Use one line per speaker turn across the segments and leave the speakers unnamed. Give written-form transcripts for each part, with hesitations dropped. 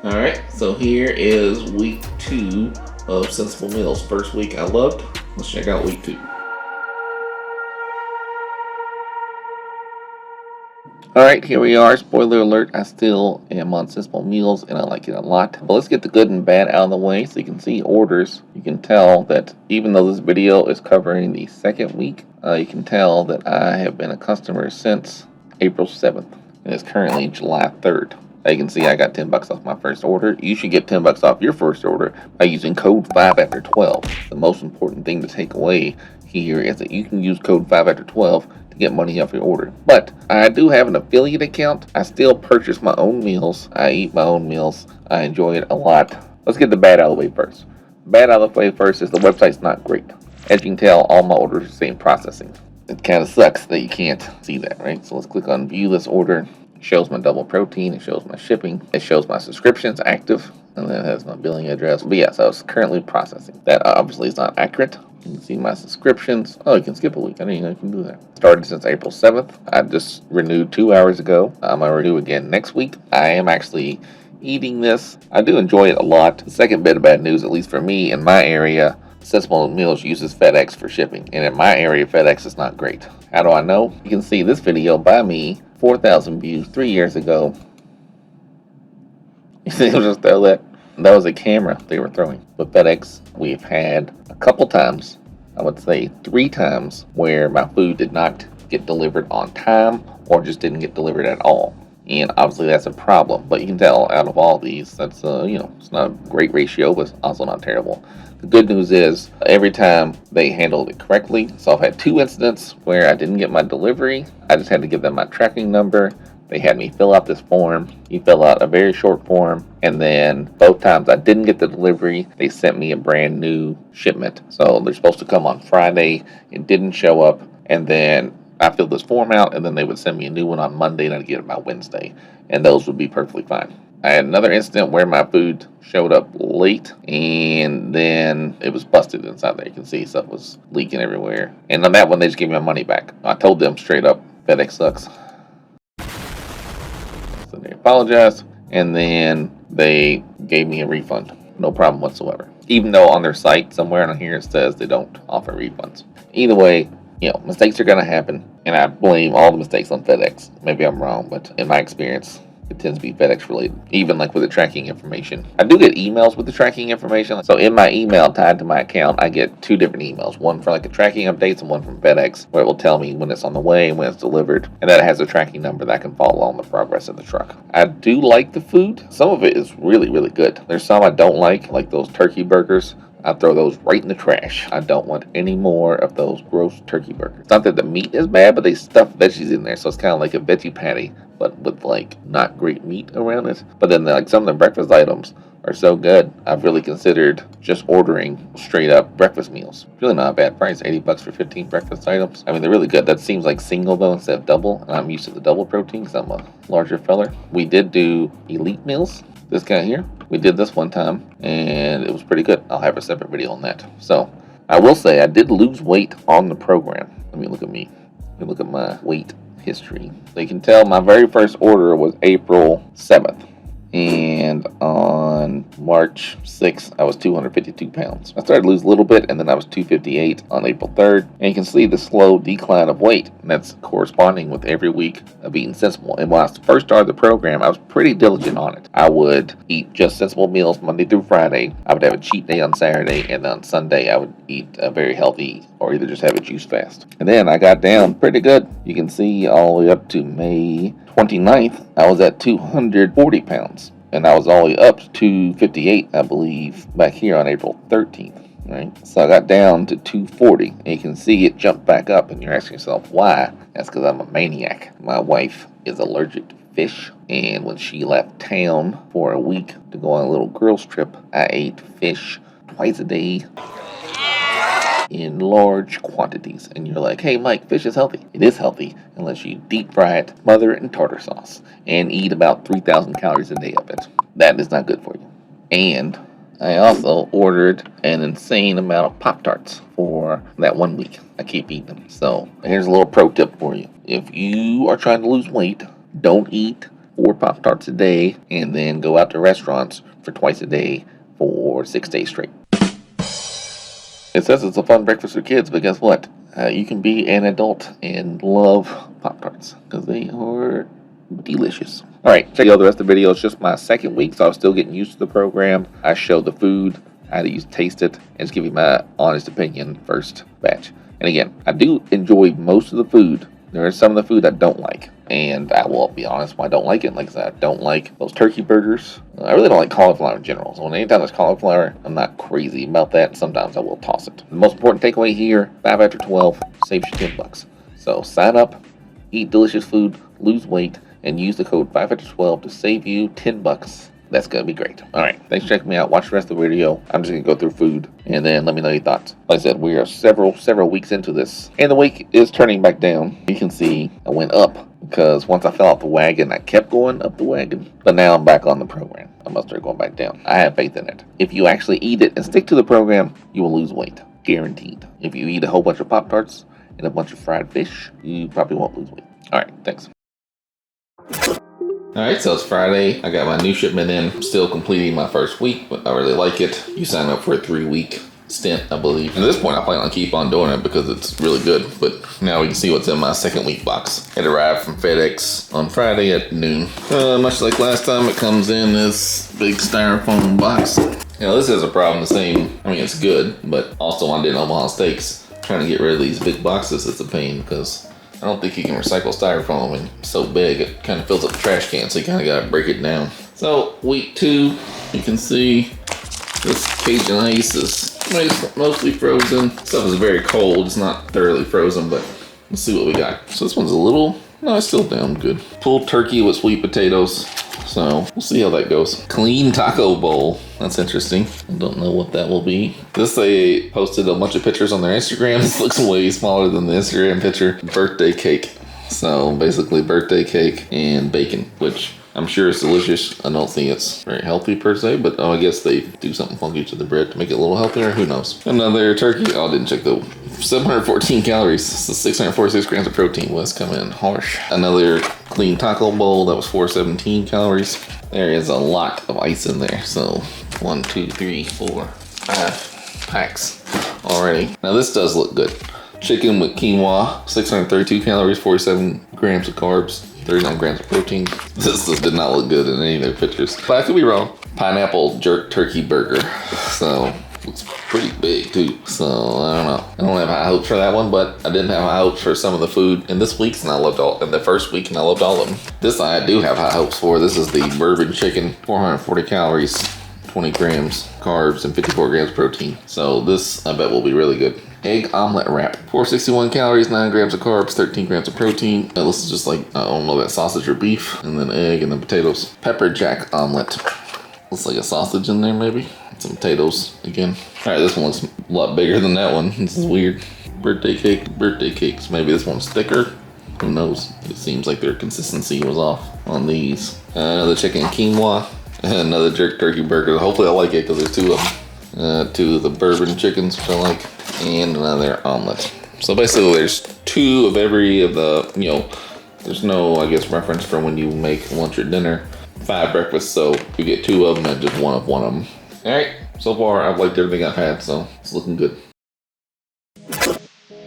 Alright, so here is week 2 of Sensible Meals. First week I loved. Let's check out week 2. Alright, here we are. Spoiler alert, I still am on Sensible Meals and I like it a lot. But let's get the good and bad out of the way so you can see orders. You can tell that even though this video is covering the second week, you can tell that I have been a customer since April 7th. And it's currently July 3rd. You can see I got $10 off my first order. You should get $10 off your first order by using code 5after12. The most important thing to take away here is that you can use code 5after12 to get money off your order. But I do have an affiliate account. I still purchase my own meals. I eat my own meals. I enjoy it a lot. Let's get the bad out of the way first. Bad out of the way first is the website's not great. As you can tell, all my orders are the same processing. It kind of sucks that you can't see that, right? So let's click on view this order. Shows my double protein, it shows my shipping, it shows my subscriptions active, and then it has my billing address. But yeah, so it's currently processing. That obviously is not accurate. You can see my subscriptions. Oh, you can skip a week. I didn't know you can do that. Started since April 7th. I just renewed 2 hours ago. I'm going to renew again next week. I am actually eating this. I do enjoy it a lot. The second bit of bad news, at least for me in my area, Sensible Meals uses FedEx for shipping. And in my area, FedEx is not great. How do I know? You can see this video by me, 4,000 views 3 years ago. You see, just throw that. That was a camera they were throwing. But FedEx, we've had a couple times, I would say 3 times, where my food did not get delivered on time or just didn't get delivered at all. And obviously that's a problem. But you can tell out of all these, that's, it's not a great ratio, but it's also not terrible. The good news is every time they handled it correctly. So I've had 2 incidents where I didn't get my delivery. I just had to give them my tracking number. They had me fill out this form. You fill out a very short form. And then both times I didn't get the delivery, they sent me a brand new shipment. So they're supposed to come on Friday. It didn't show up. And then I filled this form out, and then they would send me a new one on Monday, and I'd get it by Wednesday. And those would be perfectly fine. I had another incident where my food showed up late, and then it was busted inside there. You can see stuff was leaking everywhere. And on that one, they just gave me my money back. I told them straight up, FedEx sucks. So they apologized, and then they gave me a refund. No problem whatsoever. Even though on their site, somewhere on here, it says they don't offer refunds. Either way, mistakes are going to happen, and I blame all the mistakes on FedEx. Maybe I'm wrong, but in my experience, it tends to be FedEx related, even like with the tracking information. I do get emails with the tracking information. So in my email tied to my account, I get 2 different emails. One for like the tracking updates and one from FedEx, where it will tell me when it's on the way and when it's delivered. And that has a tracking number that I can follow on the progress of the truck. I do like the food. Some of it is really, really good. There's some I don't like those turkey burgers. I throw those right in the trash. I don't want any more of those gross turkey burgers. It's not that the meat is bad, but they stuff veggies in there, so it's kind of like a veggie patty, but with like not great meat around it. But then like some of the breakfast items are so good, I've really considered just ordering straight up breakfast meals. Really not a bad price, $80 for 15 breakfast items. I mean, they're really good. That seems like single though instead of double, and I'm used to the double protein because I'm a larger feller. We did do elite meals. This guy here, we did this one time, and it was pretty good. I'll have a separate video on that. So, I will say I did lose weight on the program. Let me look at me. Let me look at my weight history. So you can tell my very first order was April 7th. And on March 6th, I was 252 pounds. I started to lose a little bit, and then I was 258 on April 3rd. And you can see the slow decline of weight, and that's corresponding with every week of eating Sensible. And when I first started the program, I was pretty diligent on it. I would eat just Sensible meals Monday through Friday. I would have a cheat day on Saturday, and on Sunday, I would eat a very healthy, or either just have a juice fast. And then I got down pretty good. You can see all the way up to May 29th, I was at 240 pounds. And I was all the way up to 258, I believe, back here on April 13th. Right? So I got down to 240. And you can see it jump back up. And you're asking yourself, why? That's because I'm a maniac. My wife is allergic to fish. And when she left town for a week to go on a little girls trip, I ate fish twice a day in large quantities. And you're like, hey Mike, fish is healthy. It is healthy unless you deep fry it, smother it in tartar sauce, and eat about 3,000 calories a day of it. That is not good for you. And I also ordered an insane amount of Pop-Tarts for that 1 week. I keep eating them. So here's a little pro tip for you. If you are trying to lose weight, don't eat 4 Pop-Tarts a day and then go out to restaurants for twice a day for 6 days straight. It says it's a fun breakfast for kids, but guess what? You can be an adult and love Pop-Tarts because they are delicious. Alright, check out the rest of the video. It's just my second week, so I was still getting used to the program. I showed the food, how to taste it, and just give you my honest opinion first batch. And again, I do enjoy most of the food. There is some of the food I don't like, and I will be honest why I don't like it. Like I said, I don't like those turkey burgers. I really don't like cauliflower in general. So anytime there's cauliflower, I'm not crazy about that. Sometimes I will toss it. The most important takeaway here, 5 after 12 saves you $10. So sign up, eat delicious food, lose weight, and use the code 5 after 12 to save you $10. That's going to be great. Alright, thanks for checking me out. Watch the rest of the video. I'm just going to go through food and then let me know your thoughts. Like I said, we are several weeks into this. And the weight is turning back down. You can see I went up because once I fell off the wagon, I kept going up the wagon. But now I'm back on the program. I must start going back down. I have faith in it. If you actually eat it and stick to the program, you will lose weight. Guaranteed. If you eat a whole bunch of Pop-Tarts and a bunch of fried fish, you probably won't lose weight. Alright, thanks. Alright, so it's Friday. I got my new shipment in. I'm still completing my first week, but I really like it. You sign up for a 3-week stint, I believe. At this point, I plan on keep on doing it because it's really good. But now we can see what's in my second week box. It arrived from FedEx on Friday at noon. Much like last time, it comes in this big styrofoam box. You know, this is a problem. The same, I mean, it's good, but also I did Omaha Steaks. Trying to get rid of these big boxes, it's a pain because I don't think you can recycle styrofoam, and it's so big it kind of fills up the trash can, so you kind of got to break it down. So week 2, you can see this Cajun ice is mostly frozen. Stuff is very cold. It's not thoroughly frozen, but let's see what we got. So this one's a little, no, it's still down good. Pulled turkey with sweet potatoes. So we'll see how that goes. Clean taco bowl. That's interesting. I don't know what that will be. They posted a bunch of pictures on their Instagram. This looks way smaller than the Instagram picture. Birthday cake. So basically birthday cake and bacon, which I'm sure is delicious. I don't think it's very healthy per se, but I guess they do something funky to the bread to make it a little healthier. Who knows? Another turkey. Oh, I didn't check the 714 calories. So 646 grams of protein. Was coming in harsh. Another clean taco bowl. That was 417 calories. There is a lot of ice in there. So 1, 2, 3, 4, 5 packs already. Now this does look good. Chicken with quinoa, 632 calories, 47 grams of carbs, 39 grams of protein. This did not look good in any of their pictures, but I could be wrong. Pineapple jerk turkey burger. So looks pretty big too. So I don't know. I don't have high hopes for that one, but I didn't have high hopes for some of the food in this week's, and I loved all in the first week, and I loved all of them. This I do have high hopes for. This is the Bourbon Chicken, 440 calories, 20 grams carbs, and 54 grams protein. So this I bet will be really good. Egg Omelette Wrap, 461 calories, 9 grams of carbs, 13 grams of protein. This is just like, I don't know, that sausage or beef, and then egg and then potatoes. Pepper Jack Omelette. Looks like a sausage in there maybe. Some potatoes again. Alright, this one looks a lot bigger than that one. This is weird. Birthday cakes. Maybe this one's thicker. Who knows? It seems like their consistency was off on these. Another chicken quinoa. Another jerk turkey burger. Hopefully I like it because there's 2 of them. 2 of the bourbon chickens, which I like. And another omelet. So basically there's 2 of every of the, you know, there's no, I guess, reference for when you make lunch or dinner. 5 breakfasts, so you get 2 of them and just one of them. Alright, so far I've liked everything I've had, so it's looking good.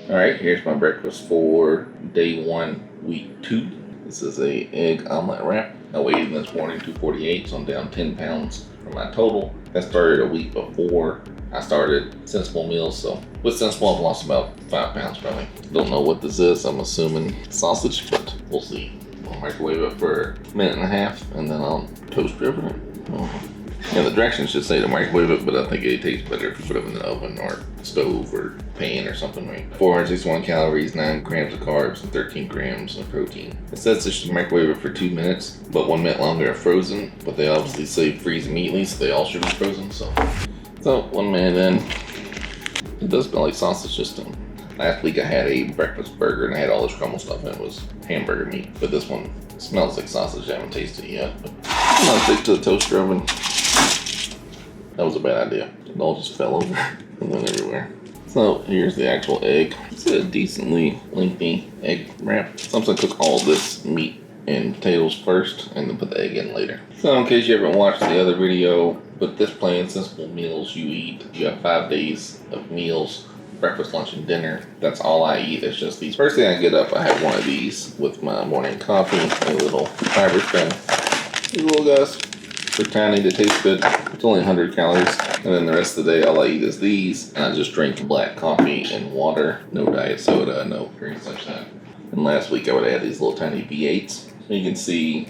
Alright, here's my breakfast for day 1, week 2. This is a egg omelet wrap. I weighed this morning 248, so I'm down 10 pounds from my total. That started a week before I started Sensible Meals, so with Sensible I've lost about 5 pounds probably. Don't know what this is. I'm assuming sausage, but we'll see. I'll microwave it for a minute and a half, and then I'll toast it. Yeah, the directions should say to microwave it, but I think it tastes better if you put it in the oven or stove or pan or something, right? 461 calories, 9 grams of carbs, and 13 grams of protein. It says it should microwave it for 2 minutes, but 1 minute longer if frozen, but they obviously say freeze immediately, so they all should be frozen, so 1 minute in. It does smell like sausage system. Last week I had a breakfast burger and I had all this crumble stuff and it was hamburger meat, but this one smells like sausage. I haven't tasted it yet, but I'm gonna stick to the toaster oven. That was a bad idea. It all just fell over and went everywhere. So here's the actual egg. It's a decently lengthy egg wrap. So I'm just gonna cook all this meat and potatoes first, and then put the egg in later. So in case you haven't watched the other video, with this plain simple meals you eat, you have 5 days of meals, breakfast, lunch, and dinner. That's all I eat. It's just these. First thing I get up, I have one of these with my morning coffee, a little fiber thin. These little guys, they're tiny, they taste good. It's only 100 calories. And then the rest of the day, all I eat is these. And I just drink black coffee and water. No diet soda, no drinks like that. And last week I would add these little tiny V8s. You can see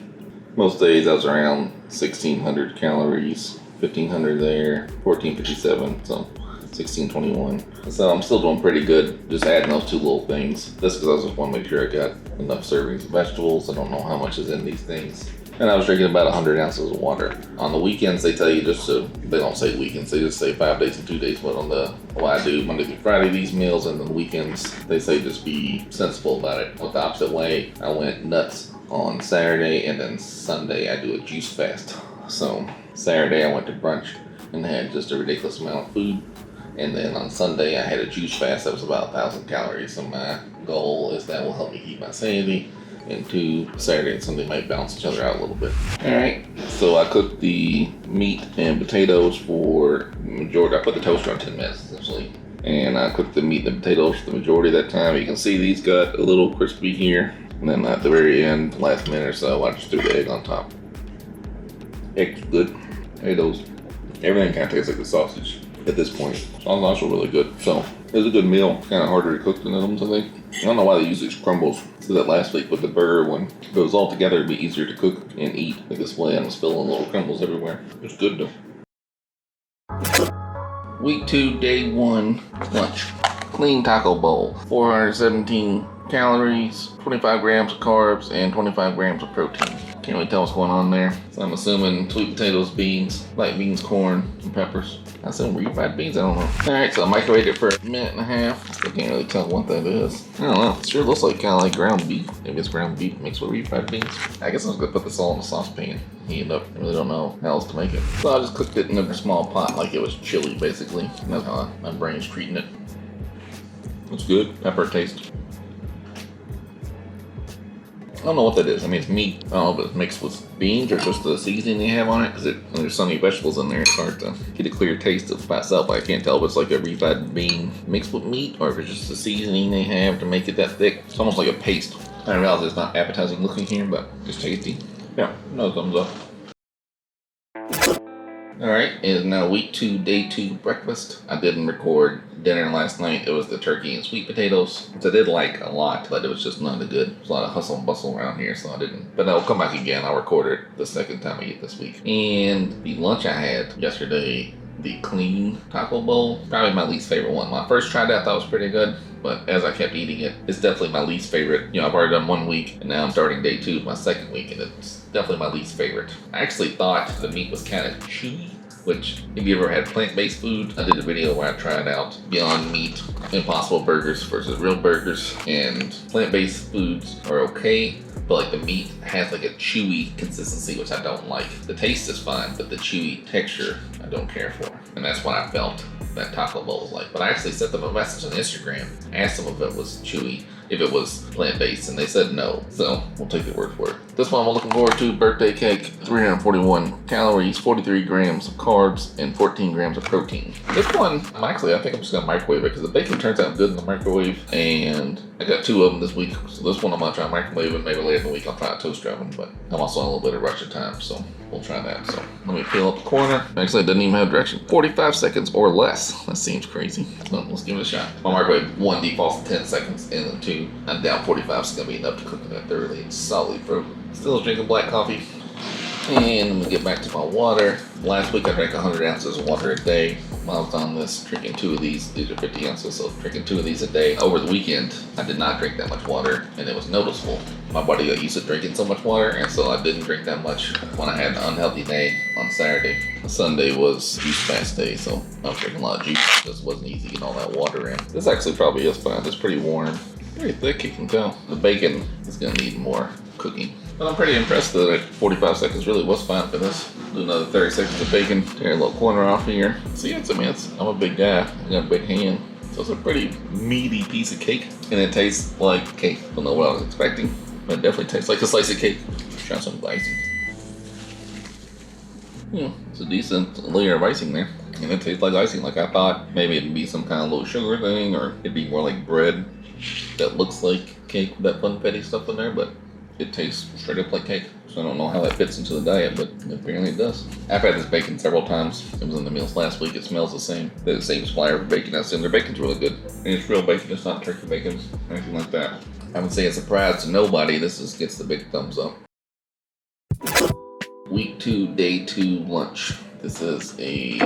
most days I was around 1,600 calories, 1,500 there, 1,457, so 1,621. So I'm still doing pretty good, just adding those 2 little things. That's because I just want to make sure I got enough servings of vegetables. I don't know how much is in these things. And I was drinking about 100 ounces of water. On the weekends, they tell you just to, they don't say weekends, they just say 5 days and 2 days. But on the, well, I do Monday through Friday these meals, and then the weekends, they say just be sensible about it. With the opposite way, I went nuts on Saturday, and then Sunday I do a juice fast. So Saturday I went to brunch and had just a ridiculous amount of food. And then on Sunday I had a juice fast that was about 1,000 calories. So my goal is that will help me keep my sanity. And 2, Saturday and Sunday might balance each other out a little bit. Alright, so I cooked the meat and potatoes for the majority. I put the toaster on 10 minutes essentially. And I cooked the meat and the potatoes for the majority of that time. You can see these got a little crispy here. And then at the very end, last minute or so, I just threw the egg on top. Egg's good. Potatoes, everything kind of tastes like the sausage at this point. Sounds also really good. So it was a good meal. Kind of harder to cook than others, I think. I don't know why they use these crumbles. I did that last week with the burger one. If it was all together, it'd be easier to cook and eat. Like this way, I was filling little crumbles everywhere. It's good though. Week 2, day 1, lunch. Clean taco bowl. 417 calories, 25 grams of carbs, and 25 grams of protein. Can't really tell what's going on there. So I'm assuming sweet potatoes, beans, black beans, corn, and peppers. I assume refried beans, I don't know. Alright, so I microwaved it for a minute and a half. Still can't really tell what that is. I don't know. It sure looks like kind of like ground beef. Maybe it's ground beef mixed with refried beans. I guess I'm just gonna put this all in a saucepan. Heat it up. I really don't know how else to make it. So I just cooked it in a small pot like it was chili, basically. And that's how my brain's treating it. It's good. Pepper taste. I don't know what that is. I mean, it's meat. I don't know if it's mixed with beans or just the seasoning they have on it. Because there's so many vegetables in there, it's hard to get a clear taste of by itself. I can't tell if it's like a refried bean mixed with meat or if it's just the seasoning they have to make it that thick. It's almost like a paste. I realize it's not appetizing looking here, but it's tasty. Yeah, no thumbs up. Alright, it is now week 2, day 2 breakfast. I didn't record dinner last night. It was the turkey and sweet potatoes, which I did like a lot, but it was just none of good. There's a lot of hustle and bustle around here, so I didn't. But I'll come back again. I'll record it the second time I eat this week. And the lunch I had yesterday, the clean taco bowl, probably my least favorite one. When I first tried it, I thought it was pretty good, but as I kept eating it, it's definitely my least favorite. You know, I've already done 1 week, and now I'm starting day 2, my second week, and it's definitely my least favorite. I actually thought the meat was kind of chewy, which, if you ever had plant-based food, I did a video where I tried out Beyond Meat, Impossible Burgers versus real burgers, and plant-based foods are okay, but like the meat has like a chewy consistency, which I don't like. The taste is fine, but the chewy texture, I don't care for. And that's what I felt that taco bowl was like. But I actually sent them a message on Instagram, asked them if it was chewy, if it was plant-based, and they said no. So we'll take their word for it. This one I'm looking forward to, birthday cake, 341 calories, 43 grams of carbs, and 14 grams of protein. This one, I think I'm just gonna microwave it because the bacon turns out good in the microwave, and I got 2 of them this week. So this one I'm gonna try microwave, and maybe later in the week I'll try a toaster oven, but I'm also on a little bit of rush of time, so we'll try that. So let me peel up the corner. Actually, it doesn't even have direction. 45 seconds or less. That seems crazy. So let's give it a shot. My microwave 1 defaults to 10 seconds, and then 2, I doubt 45 is gonna be enough to cook it that thoroughly and solidly frozen. Still drinking black coffee. And I'm gonna get back to my water. Last week I drank 100 ounces of water a day. While I was on this, drinking 2 of these. These are 50 ounces, so drinking 2 of these a day. Over the weekend, I did not drink that much water, and it was noticeable. My body got used to drinking so much water, and so I didn't drink that much when I had an unhealthy day on Saturday. Sunday was juice fast day, so I was drinking a lot of juice. It just wasn't easy getting all that water in. This actually probably is fine. It's pretty warm. Very thick, you can tell. The bacon is gonna need more cooking. But I'm pretty impressed that 45 seconds really was fine for this. Do another 30 seconds of bacon. Tear a little corner off here. See, I'm a big guy. I got a big hand. So it's a pretty meaty piece of cake. And it tastes like cake. Don't know what I was expecting. But it definitely tastes like a slice of cake. Try some icing. Yeah, it's a decent layer of icing there. And it tastes like icing. Like I thought maybe it'd be some kind of little sugar thing, or it'd be more like bread that looks like cake with that funfetti stuff in there, but it tastes straight up like cake. So I don't know how that fits into the diet, but apparently it does. I've had this bacon several times. It was in the meals last week. It smells the same. The same supplier for bacon that's in their bacon's really good. And it's real bacon, it's not turkey bacon or anything like that. I would say a surprise to nobody. This gets the big thumbs up. Week 2, day 2 lunch. This is a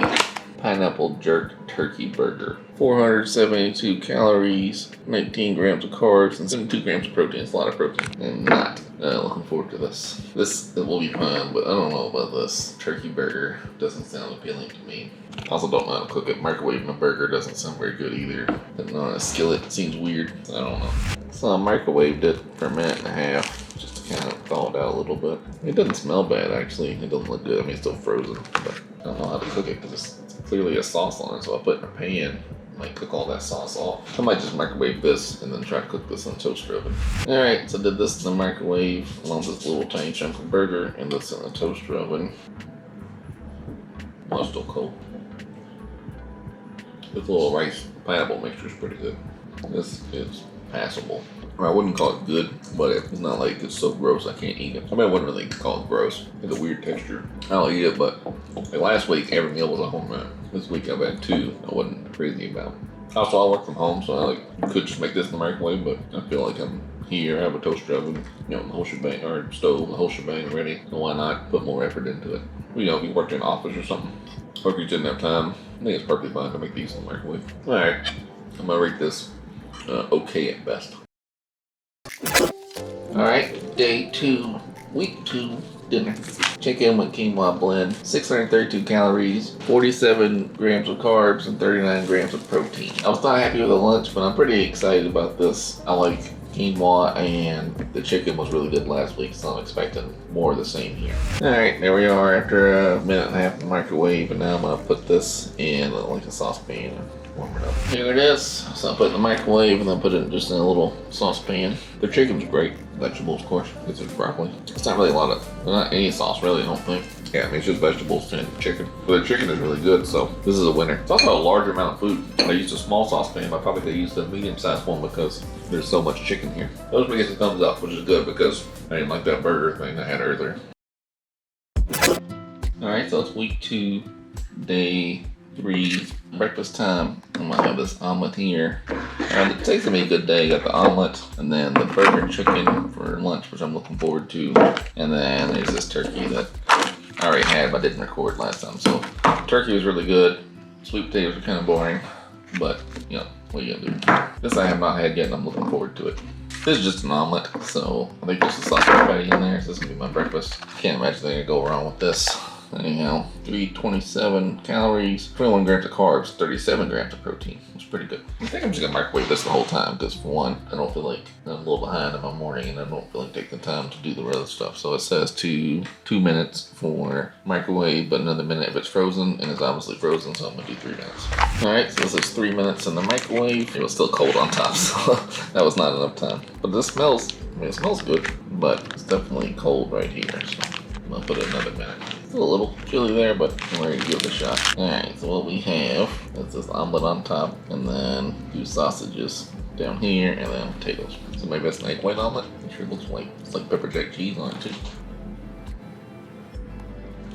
pineapple jerk turkey burger. 472 calories, 19 grams of carbs, and 72 grams of protein. It's a lot of protein. I'm not looking forward to this. This will be fun, but I don't know about this. Turkey burger doesn't sound appealing to me. Also don't know how to cook it. Microwaving a burger doesn't sound very good either. Putting on a skillet seems weird. I don't know. So I microwaved it for a minute and a half, just to kind of thaw it out a little bit. It doesn't smell bad actually. It doesn't look good. I mean, it's still frozen, but I don't know how to cook it because it's clearly a sauce on it. So I'll put it in a pan, might cook all that sauce off. I might just microwave this and then try to cook this on toaster oven. Alright, so I did this in the microwave along with this little tiny chunk of burger and this in the toaster oven. Well, it's still cold. This little rice pineapple mixture is pretty good. This is passable. Or I wouldn't call it good, but it's not like it's so gross I can't eat it. I mean, I wouldn't really call it gross. It's a weird texture. I'll eat it, but like last week, every meal was a home run. This week I've had 2 I wasn't crazy about. Also, I work from home, so I could just make this in the microwave, but I feel like I'm here, I have a toaster oven, the whole shebang, or stove, the whole shebang ready. So why not put more effort into it? If you worked in an office or something, or if you didn't have time, I think it's perfectly fine to make these in the microwave. Alright, I'm gonna rate this okay at best. Alright, day 2, week 2 dinner. Chicken with quinoa blend, 632 calories, 47 grams of carbs, and 39 grams of protein. I was not happy with the lunch, but I'm pretty excited about this. I like quinoa, and the chicken was really good last week, so I'm expecting more of the same here. Alright, there we are after a minute and a half in the microwave, and now I'm gonna put this in like a saucepan and warm it up. Here it is. So I put it in the microwave and then put it just in a little saucepan. The chicken's great. Vegetables, of course. It's just broccoli. It's not really not any sauce really, I don't think. Yeah, I mean, it's just vegetables and chicken. But the chicken is really good, so this is a winner. It's also a larger amount of food. I used a small saucepan. I probably could have used a medium-sized one because there's so much chicken here. Those will get the thumbs up, which is good because I didn't like that burger thing I had earlier. Alright, so it's week 2, day 3, breakfast time. I'm gonna have this omelet here. It takes me a good day. Got the omelet and then the burger chicken for lunch, which I'm looking forward to. And then there's this turkey that I already had, but I didn't record last time. So turkey was really good. Sweet potatoes are kind of boring, but what are you gonna do? This I have not had yet, and I'm looking forward to it. This is just an omelet, so I think there's a sausage patty in there. So this is gonna be my breakfast. Can't imagine they're gonna go wrong with this. Anyhow, 327 calories, 21 grams of carbs, 37 grams of protein. It's pretty good. I think I'm just gonna microwave this the whole time because for one, I don't feel like I'm a little behind in my morning and I don't feel like taking the time to do the other stuff. So it says 2 minutes for microwave, but another minute if it's frozen, and it's obviously frozen, so I'm gonna do 3 minutes. All right, so this is 3 minutes in the microwave. It was still cold on top, so that was not enough time. But this smells, it smells good, but it's definitely cold right here. So I'm gonna put it another minute. Still a little chilly there, but I'm ready to give it a shot. Alright, so what we have is this omelet on top, and then 2 sausages down here, and then potatoes. So maybe that's an egg white omelet. It sure looks white. It's like pepper jack cheese on it too.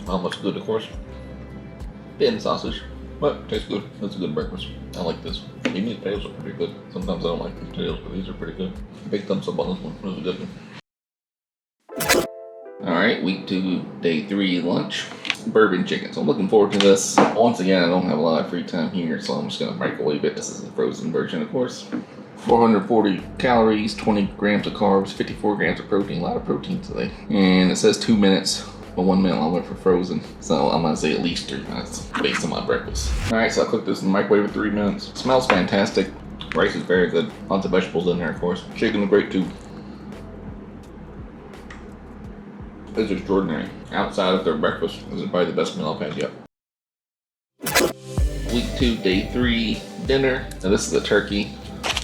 Omelet's good, of course. Thin sausage, but tastes good. That's a good breakfast. I like this. Even the potatoes are pretty good. Sometimes I don't like the potatoes, but these are pretty good. Big thumbs up on this one. This is a good one. Alright, week 2, day 3 lunch. Bourbon chicken. So I'm looking forward to this. Once again, I don't have a lot of free time here, so I'm just going to microwave it. This is the frozen version, of course. 440 calories, 20 grams of carbs, 54 grams of protein. A lot of protein today. And it says 2 minutes, but 1 minute I went for frozen. So I'm going to say at least 3 minutes based on my breakfast. Alright, so I cooked this in the microwave for 3 minutes. It smells fantastic. Rice is very good. Lots of vegetables in there, of course. Chicken is great too. It's extraordinary. Outside of their breakfast, this is probably the best meal I've had yet. Week 2, day 3 dinner. Now this is the turkey.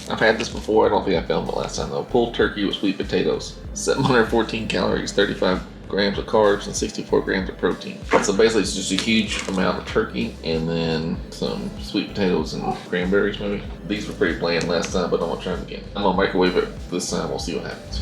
I've had this before. I don't think I filmed it last time though. Pulled turkey with sweet potatoes. 714 calories, 35 grams of carbs, and 64 grams of protein. So basically it's just a huge amount of turkey and then some sweet potatoes and cranberries maybe. These were pretty bland last time, but I'm gonna try them again. I'm gonna microwave it this time, we'll see what happens.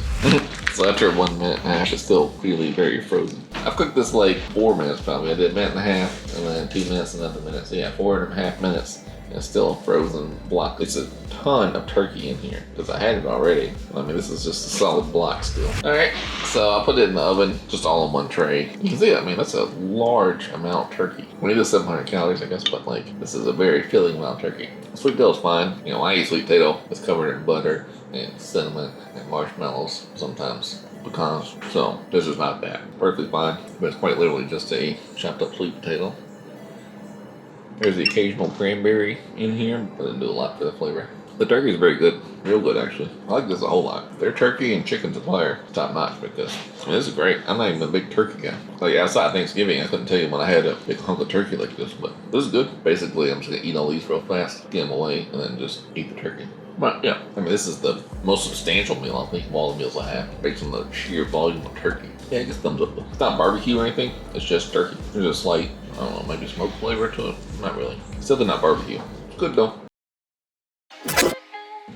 So after 1 minute and a half, it's still clearly very frozen. I've cooked this like 4 minutes probably. I did a minute and a half and then 2 minutes, another minute. So yeah, 4.5 minutes. And it's still a frozen block. It's a ton of turkey in here because I had it already. I mean, this is just a solid block still. All right, so I'll put it in the oven, just all in one tray. You can see, I mean, that's a large amount of turkey. We need 700 calories, I guess, but like, this is a very filling amount of turkey. Sweet potato's fine. You know, I eat sweet potato. It's covered in butter and cinnamon and marshmallows, sometimes pecans. So this is not bad. Perfectly fine, but it's quite literally just a chopped up sweet potato. There's the occasional cranberry in here, but it didn't do a lot for the flavor. The turkey is very good, real good actually. I like this a whole lot. Their turkey and chicken supplier is top notch because I mean, this is great. I'm not even a big turkey guy. Like outside Thanksgiving, I couldn't tell you when I had a big hunk of turkey like this, but this is good. Basically, I'm just gonna eat all these real fast, get them away, and then just eat the turkey. But yeah, I mean, this is the most substantial meal I think of all the meals I have, based on the sheer volume of turkey. Yeah, it gets thumbs up though. It's not barbecue or anything, it's just turkey. There's a slight, I don't know, maybe smoke flavor to it. Not really. Still not barbecue. It's good though.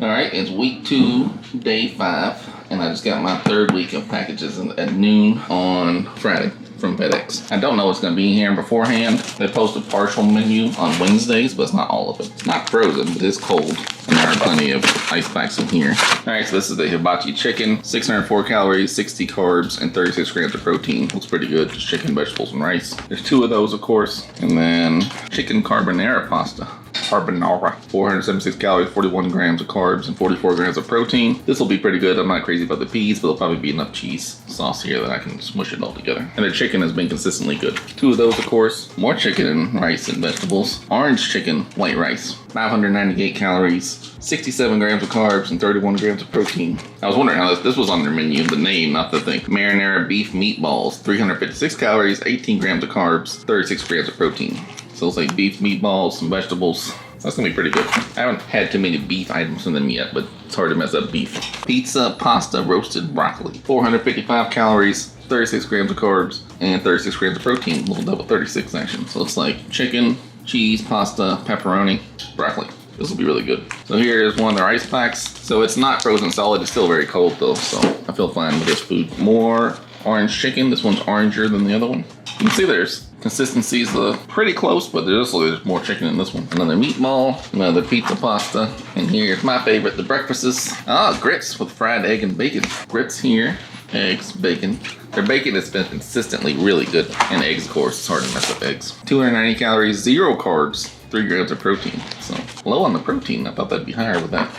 Alright, it's week 2, day 5, and I just got my 3rd week of packages at noon on Friday from FedEx. I don't know what's going to be in here beforehand. They post a partial menu on Wednesdays, but it's not all of it. It's not frozen, but it's cold, and there are plenty of ice packs in here. Alright, so this is the Hibachi Chicken. 604 calories, 60 carbs, and 36 grams of protein. Looks pretty good. Just chicken, vegetables, and rice. There's 2 of those, of course. And then chicken carbonara pasta. Carbonara. 476 calories, 41 grams of carbs, and 44 grams of protein. This will be pretty good. I'm not crazy about the peas, but there'll probably be enough cheese sauce here that I can smush it all together. And the chicken has been consistently good. 2 of those, of course. More chicken and rice and vegetables. Orange chicken, white rice. 598 calories, 67 grams of carbs, and 31 grams of protein. I was wondering how this was on their menu, the name, not the thing. Marinara beef meatballs, 356 calories, 18 grams of carbs, 36 grams of protein. So it's like beef meatballs, some vegetables. That's gonna be pretty good. I haven't had too many beef items in them yet, but it's hard to mess up beef. Pizza, pasta, roasted broccoli. 455 calories, 36 grams of carbs, and 36 grams of protein. A little double 36 actually. So it's like chicken, cheese, pasta, pepperoni, broccoli. This will be really good. So here is one of their ice packs. So it's not frozen solid, it's still very cold though, so I feel fine with this food. More orange chicken. This one's oranger than the other one. You can see there's consistencies pretty close, but there's more chicken in this one. Another meatball, another pizza pasta, and here's my favorite, the breakfasts. Grits with fried egg and bacon. Grits here, eggs, bacon. Their bacon has been consistently really good, and eggs, of course. It's hard to mess up eggs. 290 calories, 0 carbs, 3 grams of protein. So low on the protein. I thought that'd be higher with that.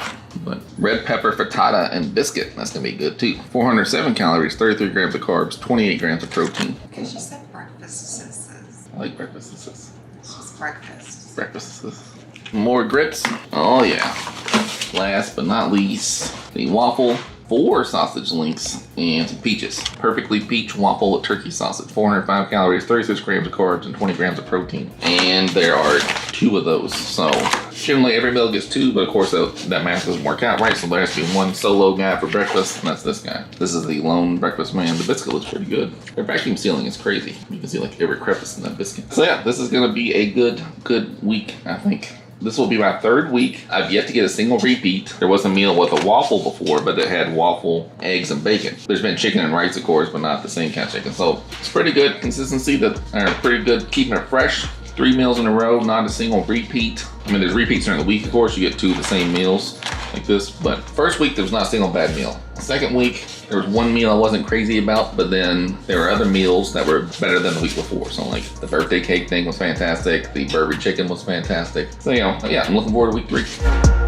But red pepper frittata and biscuit, that's gonna be good too. 407 calories, 33 grams of carbs, 28 grams of protein.
Because you said breakfast.
I like breakfast.
It's just breakfast.
Breakfast. More grits. Oh yeah. Last but not least, the waffle, 4 sausage links, and some peaches. Perfectly peach waffle with turkey sausage. 405 calories, 36 grams of carbs, and 20 grams of protein. And there are 2 of those. So generally every meal gets 2, but of course that math doesn't work out right. So there has to be one solo guy for breakfast, and that's this guy. This is the lone breakfast man. The biscuit looks pretty good. Their vacuum sealing is crazy. You can see like every crevice in that biscuit. So yeah, this is gonna be a good week, I think. This will be my 3rd week. I've yet to get a single repeat. There was a meal with a waffle before, but it had waffle, eggs, and bacon. There's been chicken and rice, of course, but not the same kind of chicken. So it's pretty good consistency. That are pretty good keeping it fresh. 3 meals in a row, not a single repeat. I mean, there's repeats during the week, of course. You get 2 of the same meals like this. But first week, there was not a single bad meal. Second week, there was 1 meal I wasn't crazy about, but then there were other meals that were better than the week before. So like the birthday cake thing was fantastic. The Bourbon Chicken was fantastic. So, you know, yeah, I'm looking forward to week 3.